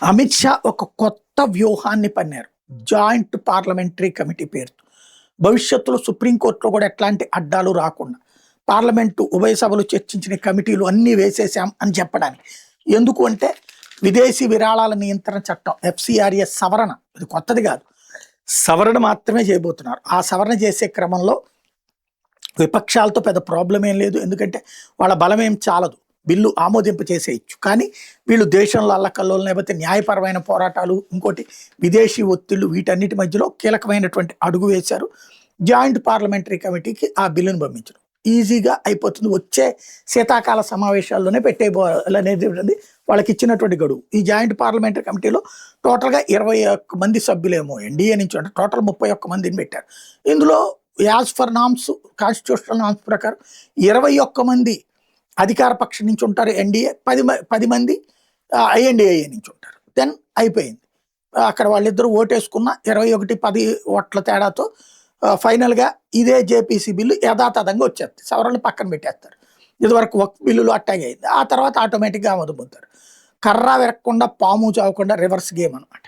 అమిత్ షా ఒక కొత్త వ్యూహాన్ని పన్నారు. జాయింట్ పార్లమెంటరీ కమిటీ పేరుతో. భవిష్యత్తులో సుప్రీంకోర్టులో కూడా ఎట్లాంటి అడ్డాలు రాకుండా పార్లమెంటు ఉభయ సభలు చర్చించిన కమిటీలు అన్నీ వేసేసాం అని చెప్పడానికి. ఎందుకు అంటే విదేశీ విరాళాల నియంత్రణ చట్టం ఎఫ్సిఆర్ఎస్ సవరణ, ఇది కొత్తది కాదు, సవరణ మాత్రమే చేయబోతున్నారు. ఆ సవరణ చేసే క్రమంలో విపక్షాలతో పెద్ద ప్రాబ్లం ఏం లేదు, ఎందుకంటే వాళ్ళ బలం ఏం చాలదు, బిల్లు ఆమోదింప చేసేయచ్చు. కానీ వీళ్ళు దేశంలో అల్లకల్లోలు, లేకపోతే న్యాయపరమైన పోరాటాలు, ఇంకోటి విదేశీ ఒత్తిళ్లు, వీటన్నిటి మధ్యలో కీలకమైనటువంటి అడుగు వేశారు. జాయింట్ పార్లమెంటరీ కమిటీకి ఆ బిల్లును పంపించడం ఈజీగా అయిపోతుంది. వచ్చే శీతాకాల సమావేశాల్లోనే పెట్టేయాలనేది వాళ్ళకి ఇచ్చినటువంటి గడువు. ఈ జాయింట్ పార్లమెంటరీ కమిటీలో టోటల్గా 21 మంది సభ్యులేమో ఎన్డీఏ నుంచి, అంటే టోటల్ 31 మందిని పెట్టారు. ఇందులో as for norms, constitutional norms ప్రకారం 21 మంది అధికార పక్షం నుంచి ఉంటారు ఎన్డీఏ, 10 మంది ఐఎన్డీఏ నుంచి ఉంటారు. దెన్ అయిపోయింది. అక్కడ వాళ్ళిద్దరూ ఓటేసుకున్న 21-10 ఓట్ల తేడాతో ఫైనల్గా ఇదే జేపీసీ బిల్లు యథాతథంగా వచ్చేస్తుంది. సవరణలు పక్కన పెట్టేస్తారు. ఇదివరకు ఒక బిల్లులు అట్టాగే అయింది. ఆ తర్వాత ఆటోమేటిక్గా ఆమోదం పొందుతారు. కర్ర విరక్కుండా పాము చావకుండా రివర్స్ గేమ్ అనమాట.